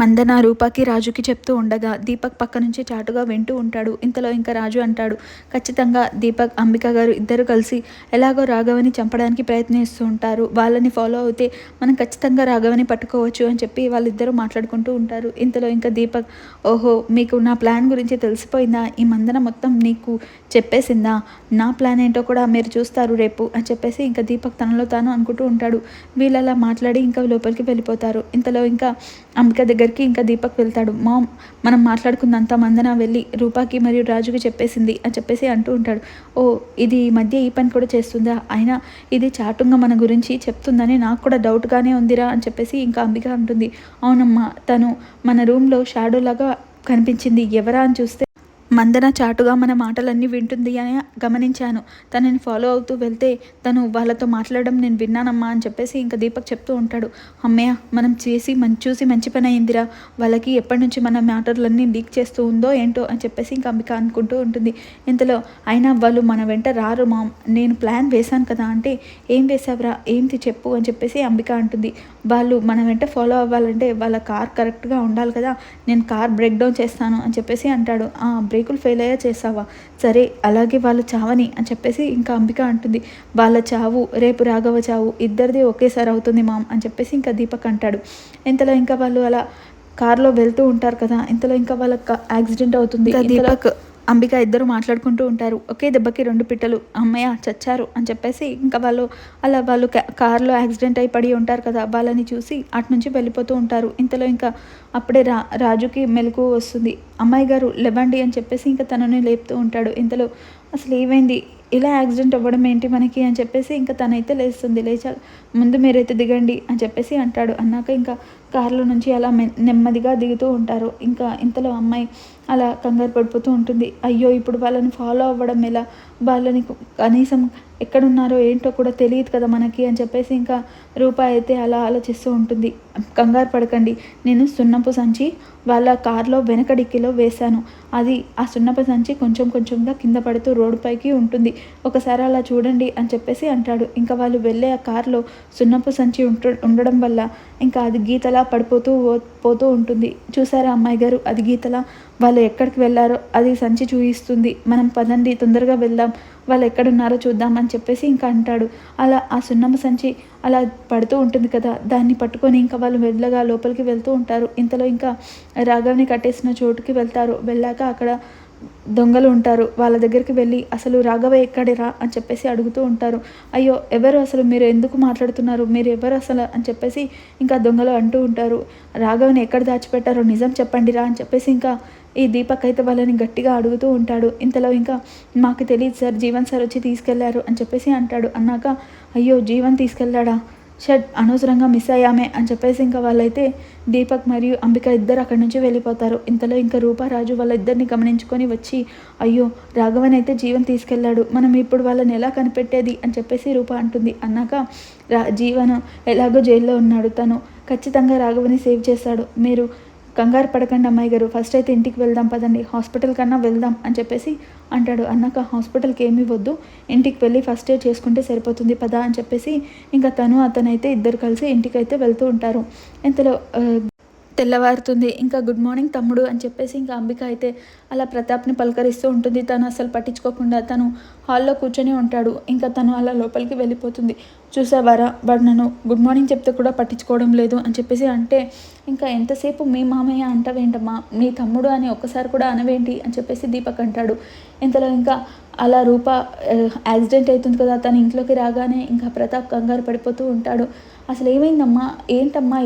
మందన రూపాకి రాజుకి చెప్తూ ఉండగా దీపక్ పక్క నుంచి చాటుగా వింటూ ఉంటాడు. ఇంతలో ఇంకా రాజు అంటాడు, ఖచ్చితంగా దీపక్ అంబిక గారు ఇద్దరు కలిసి ఎలాగో రాఘవని చంపడానికి ప్రయత్నిస్తూ ఉంటారు. వాళ్ళని ఫాలో అవుతే మనం ఖచ్చితంగా రాఘవని పట్టుకోవచ్చు అని చెప్పి వాళ్ళిద్దరూ మాట్లాడుకుంటూ ఉంటారు. ఇంతలో ఇంకా దీపక్, ఓహో మీకు నా ప్లాన్ గురించి తెలిసిపోయిందా, ఈ మందన మొత్తం నీకు చెప్పేసిందా, నా ప్లాన్ ఏంటో కూడా మీరు చూస్తారు రేపు అని చెప్పేసి ఇంకా దీపక్ తనలో తాను అనుకుంటూ ఉంటాడు. వీళ్ళలా మాట్లాడి ఇంకా లోపలికి వెళ్ళిపోతారు. ఇంతలో ఇంకా అంబిక దగ్గరికి ఇంకా దీపక్ వెళ్తాడు. మామ్, మనం మాట్లాడుకున్నంత మందన వెళ్ళి రూపాకి మరియు రాజుకి చెప్పేసింది అని చెప్పేసి అంటూ ఉంటాడు. ఓ, ఇది ఈ మధ్య ఈ పని కూడా చేస్తుందా, అయినా ఇది చాటుగా మన గురించి చెప్తుందని నాకు కూడా డౌట్గానే ఉందిరా అని చెప్పేసి ఇంకా అంబిక అంటుంది. అవునమ్మా, తను మన రూమ్లో షాడో లాగా కనిపించింది, ఎవరా అని చూస్తే మందన చాటుగా మన మాటలన్నీ వింటుంది అని గమనించాను. తనని ఫాలో అవుతూ వెళ్తే తను వాళ్ళతో మాట్లాడడం నేను విన్నానమ్మా అని చెప్పేసి ఇంకా దీపక్ చెప్తూ ఉంటాడు. అమ్మయ్య, మనం చూసి మంచి పని అయిందిరా, వాళ్ళకి ఎప్పటి నుంచి మన మ్యాటర్లన్నీ లీక్ చేస్తూ ఉందో ఏంటో అని చెప్పేసి ఇంకా అంబిక అనుకుంటూ ఉంటుంది. ఇంతలో అయినా వాళ్ళు మన వెంట రారు మామ్, నేను ప్లాన్ వేశాను కదా అంటే, ఏం వేసావురా, ఏంటి చెప్పు అని చెప్పేసి అంబిక అంటుంది. వాళ్ళు మన వెంట ఫాలో అవ్వాలంటే వాళ్ళ కార్ కరెక్ట్గా ఉండాలి కదా, నేను కార్ బ్రేక్ డౌన్ చేస్తాను అని చెప్పేసి అంటాడు. బ్రేకులు ఫెయిల్ అయ్యా చేసావా, సరే అలాగే వాళ్ళు చావని అని చెప్పేసి ఇంకా అంబిక అంటుంది. వాళ్ళ చావు రేపు రాఘవ చావు ఇద్దరిది ఒకేసారి అవుతుంది మామ్ అని చెప్పేసి ఇంకా దీపక్ అంటాడు. ఇంతలో ఇంకా వాళ్ళు అలా కార్లో వెళ్తూ ఉంటారు కదా, ఇంతలో ఇంకా వాళ్ళకి యాక్సిడెంట్ అవుతుంది. దీపక్ అంబిక ఇద్దరు మాట్లాడుకుంటూ ఉంటారు. ఒకే దెబ్బకి రెండు పిట్టలు, అమ్మయ్య చచ్చారు అని చెప్పేసి ఇంకా వాళ్ళు కార్లో యాక్సిడెంట్ అయి పడి ఉంటారు కదా, వాళ్ళని చూసి అటు నుంచి వెళ్ళిపోతూ ఉంటారు. ఇంతలో ఇంకా అప్పుడే రాజుకి మెలకు వస్తుంది. అమ్మాయి గారు లేవండి అని చెప్పేసి ఇంకా తనని లేపుతూ ఉంటాడు. ఇంతలో అసలు ఏమైంది, ఇలా యాక్సిడెంట్ అవ్వడం ఏంటి మనకి అని చెప్పేసి ఇంకా తనైతే లేస్తుంది. లేచా ముందు మీరైతే దిగండి అని చెప్పేసి అంటాడు. అన్నాక ఇంకా కారులో నుంచి అలా నెమ్మదిగా దిగుతూ ఉంటారు. ఇంకా ఇంతలో అమ్మాయి అలా కంగారు పడిపోతూ ఉంటుంది. అయ్యో, ఇప్పుడు వాళ్ళని ఫాలో అవ్వడం ఎలా, వాళ్ళని కనీసం ఎక్కడున్నారో ఏంటో కూడా తెలియదు కదా మనకి అని చెప్పేసి ఇంకా రూప అయితే అలా ఆలోచిస్తూ ఉంటుంది. కంగారు పడకండి, నేను సున్నపు సంచి వాళ్ళ కార్లో వెనక డిక్కీలో వేశాను, అది ఆ సున్నపు సంచి కొంచెం కొంచెంగా కింద పడుతూ రోడ్డుపైకి ఉంటుంది, ఒకసారి అలా చూడండి అని చెప్పేసి అంటాడు. ఇంకా వాళ్ళు వెళ్ళే ఆ కార్లో సున్నపు సంచి ఉండడం వల్ల ఇంకా అది గీతలా పోతూ ఉంటుంది. చూసారా అమ్మాయి గారు, అది గీతలా, వాళ్ళు ఎక్కడికి వెళ్ళారో అది సంచి చూపిస్తుంది, మనం పదండి తొందరగా వెళ్దాం, వాళ్ళు ఎక్కడున్నారో చూద్దాం అని చెప్పేసి ఇంకా అంటాడు. అలా ఆ సున్నమ సంచి అలా పడుతూ ఉంటుంది కదా, దాన్ని పట్టుకొని ఇంకా వాళ్ళు మెల్లగా లోపలికి వెళ్తూ ఉంటారు. ఇంతలో ఇంకా రాఘవ్ని కట్టేసిన చోటుకి వెళ్తారు. వెళ్ళాక అక్కడ దొంగలు ఉంటారు. వాళ్ళ దగ్గరికి వెళ్ళి అసలు రాఘవ ఎక్కడిరా అని చెప్పేసి అడుగుతూ ఉంటారు. అయ్యో, ఎవరు అసలు, మీరు ఎందుకు మాట్లాడుతున్నారు, మీరు ఎవరు అసలు అని చెప్పేసి ఇంకా దొంగలు అంటూ ఉంటారు. రాఘవని ఎక్కడ దాచిపెట్టారో నిజం చెప్పండిరా అని చెప్పేసి ఇంకా ఈ దీపక్ అయితే వాళ్ళని గట్టిగా అడుగుతూ ఉంటాడు. ఇంతలో ఇంకా మాకు తెలియదు సార్, జీవన్ సార్ వచ్చి తీసుకెళ్లారు అని చెప్పేసి అంటాడు. అన్నాక అయ్యో, జీవన్ తీసుకెళ్ళాడా, షట్, అనవసరంగా మిస్ అయ్యామే అని చెప్పేసి ఇంకా వాళ్ళైతే దీపక్ మరియు అంబిక ఇద్దరు అక్కడి నుంచి వెళ్ళిపోతారు. ఇంతలో ఇంకా రూపారాజు వాళ్ళ ఇద్దరిని గమనించుకొని వచ్చి, అయ్యో, రాఘవన్ అయితే జీవన్ తీసుకెళ్ళాడు, మనం ఇప్పుడు వాళ్ళని ఎలా కనిపెట్టేది అని చెప్పేసి రూప అంటుంది. అన్నాక జీవన్ ఎలాగో జైల్లో ఉన్నాడు, తను ఖచ్చితంగా రాఘవని సేవ్ చేశాడు, మీరు కంగారు పడకండి అమ్మాయి గారు, ఫస్ట్ అయితే ఇంటికి వెళ్దాం పదండి, హాస్పిటల్ కన్నా వెళ్దాం అని చెప్పేసి అంటాడు. అన్నాక హాస్పిటల్కి ఏమీ వద్దు, ఇంటికి వెళ్ళి ఫస్ట్ ఎయిడ్ చేసుకుంటే సరిపోతుంది పదా అని చెప్పేసి ఇంకా అతనైతే ఇద్దరు కలిసి ఇంటికైతే వెళ్తూ ఉంటారు. ఇంతలో తెల్లవారుతుంది. ఇంకా గుడ్ మార్నింగ్ తమ్ముడు అని చెప్పేసి ఇంకా అంబిక అయితే అలా ప్రతాప్ని పలకరిస్తూ ఉంటుంది. తను అసలు పట్టించుకోకుండా తను హాల్లో కూర్చొని ఉంటాడు. ఇంకా తను అలా లోపలికి వెళ్ళిపోతుంది. చూసావారా, వాడు నన్ను గుడ్ మార్నింగ్ చెప్తే కూడా పట్టించుకోవడం లేదు అని చెప్పేసి అంటే, ఇంకా ఎంతసేపు మీ మామయ్య అంటావేంటమ్మా, మీ తమ్ముడు అని ఒక్కసారి కూడా అనవేంటి అని చెప్పేసి దీపక్ అంటాడు. ఇంతలో ఇంకా అలా రూప యాక్సిడెంట్ అవుతుంది కదా, తన ఇంట్లోకి రాగానే ఇంకా ప్రతాప్ కంగారు పడిపోతూ ఉంటాడు. అసలు ఏమైందమ్మా, ఏంటమ్మా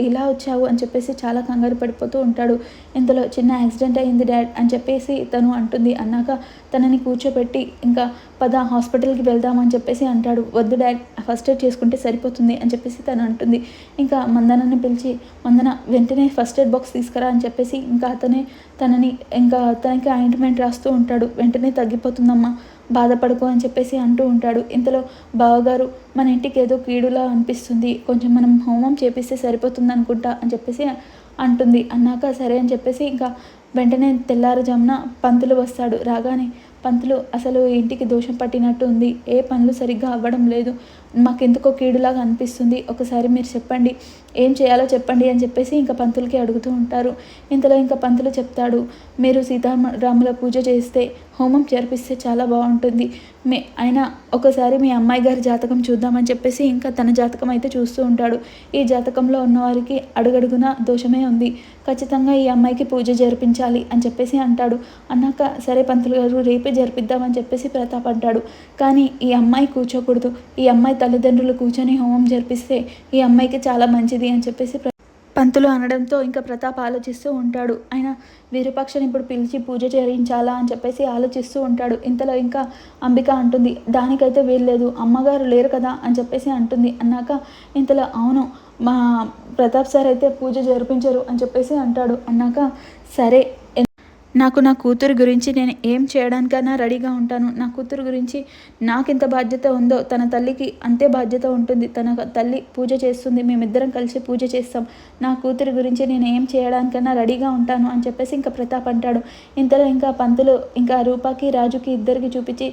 ఇలా వచ్చావు అని చెప్పేసి చాలా కంగారు పడిపోతూ ఉంటాడు. ఇంతలో చిన్న యాక్సిడెంట్ అయ్యింది డాడ్ అని చెప్పేసి తను అంటుంది. అన్నాక తనని కూర్చోబెట్టి ఇంకా పద హాస్పిటల్కి వెళ్దామని చెప్పేసి అంటాడు. వద్దు డాడ్, ఫస్ట్ ఎయిడ్ చేసుకుంటే సరిపోతుంది అని చెప్పేసి తను అంటుంది. ఇంకా మందనని పిలిచి, మందన వెంటనే ఫస్ట్ ఎయిడ్ బాక్స్ తీసుకురా అని చెప్పేసి ఇంకా తనకి ఆయింట్మెంట్ రాస్తూ ఉంటాడు. వెంటనే తగ్గిపోతుందమ్మా, బాధపడుకో అని చెప్పేసి అంటూ ఉంటాడు. ఇంతలో బావగారు, మన ఇంటికి ఏదో కీడులా అనిపిస్తుంది, కొంచెం మనం హోమం చేపిస్తే సరిపోతుంది అనుకుంటా అని చెప్పేసి అంటుంది. అన్నాక సరే అని చెప్పేసి ఇంకా వెంటనే తెల్లారుజామున పంతులు వస్తాడు. రాగానే పంతులు, అసలు ఇంటికి దోషం పట్టినట్టు ఉంది, ఏ పనులు సరిగ్గా అవ్వడం లేదు, మాకెందుకో కీడులాగా అనిపిస్తుంది. ఒకసారి మీరు చెప్పండి, ఏం చేయాలో చెప్పండి అని చెప్పేసి ఇంకా పంతులకి అడుగుతూ ఉంటారు. ఇంతలో ఇంకా పంతులు చెప్తాడు, మీరు సీతారాముల పూజ చేస్తే, హోమం జరిపిస్తే చాలా బాగుంటుంది. అయినా ఒకసారి మీ అమ్మాయి గారి జాతకం చూద్దామని చెప్పేసి ఇంకా తన జాతకం అయితే చూస్తూ ఉంటాడు. ఈ జాతకంలో ఉన్నవారికి అడుగడుగునా దోషమే ఉంది. ఖచ్చితంగా ఈ అమ్మాయికి పూజ జరిపించాలి అని చెప్పేసి అంటాడు. అన్నాక సరే పంతులు గారు, రేపే జరిపిద్దామని చెప్పేసి ప్రతాప్ అంటాడు. కానీ ఈ అమ్మాయి కూర్చోకూడదు, ఈ అమ్మాయి తల్లిదండ్రులు కూర్చొని హోమం జరిపిస్తే ఈ అమ్మాయికి చాలా మంచిది అని చెప్పేసి పంతులు అనడంతో ఇంకా ప్రతాప్ ఆలోచిస్తూ ఉంటాడు. ఆయన విరూపాక్షని ఇప్పుడు పిలిచి పూజ చేయించాలా అని చెప్పేసి ఆలోచిస్తూ ఉంటాడు. ఇంతలో ఇంకా అంబిక అంటుంది, దానికైతే వీల్లేదు, అమ్మగారు లేరు కదా అని చెప్పేసి అంటుంది. అన్నాక ఇంతలో అవును, మా ప్రతాప్ సార్ అయితే పూజ జరిపించరు అని చెప్పేసి అంటాడు. అన్నాక సరే, నాకు నా కూతురు గురించి నేను ఏం చేయడానికైనా రెడీగా ఉంటాను. నా కూతురు గురించి నాకెంత బాధ్యత ఉందో తన తల్లికి అంతే బాధ్యత ఉంటుంది. తన తల్లి పూజ చేస్తుంది, మేమిద్దరం కలిసి పూజ చేస్తాం. నా కూతురు గురించి నేను ఏం చేయడానికైనా రెడీగా ఉంటాను అని చెప్పేసి ఇంకా ప్రతాప్ అంటాడు. ఇంతలో ఇంకా పంతులు ఇంకా రూపాకి రాజుకి ఇద్దరికి చూపించి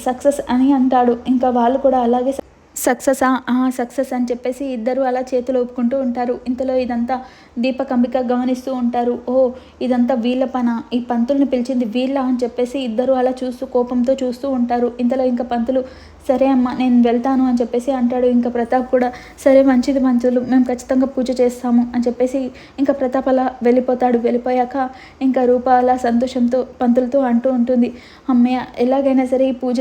సక్సెస్ అని అంటాడు. ఇంకా వాళ్ళు కూడా అలాగే సక్సెసా సక్సెస్ అని చెప్పేసి ఇద్దరు అలా చేతులు ఊపుకుంటూ ఉంటారు. ఇంతలో ఇదంతా దీపక్ అంబిక గమనిస్తూ ఉంటారు. ఓ, ఇదంతా వీళ్ళ పన, ఈ పంతుల్ని పిలిచింది వీళ్ళ అని చెప్పేసి ఇద్దరు అలా చూస్తూ కోపంతో చూస్తూ ఉంటారు. ఇంతలో ఇంకా పంతులు సరే అమ్మ నేను వెళ్తాను అని చెప్పేసి అంటాడు. ఇంకా ప్రతాప్ కూడా సరే మంచిది పంతులు, మేము ఖచ్చితంగా పూజ చేస్తాము అని చెప్పేసి ఇంకా ప్రతాప్ అలా వెళ్ళిపోతాడు. వెళ్ళిపోయాక ఇంకా రూప అలా సంతోషంతో పంతులతో అంటూ ఉంటుంది, అమ్మయ్య ఎలాగైనా సరే ఈ పూజ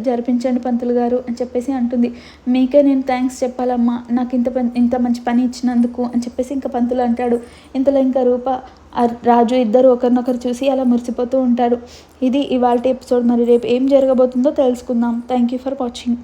జరిపించండి పంతులు గారు అని చెప్పేసి అంటుంది. మీకే నేను థ్యాంక్స్ చెప్పాలమ్మా, నాకు ఇంత మంచి పని ఇచ్చినందుకు అని చెప్పేసి ఇంకా పంతులు అంటాడు. ఇంతలో ఇంకా రూప రాజు ఇద్దరు ఒకరినొకరు చూసి అలా మురిసిపోతూ ఉంటారు. ఇది ఇవాల్టి ఎపిసోడ్. మరి రేపు ఏం జరగబోతుందో తెలుసుకుందాం. Thank you for watching.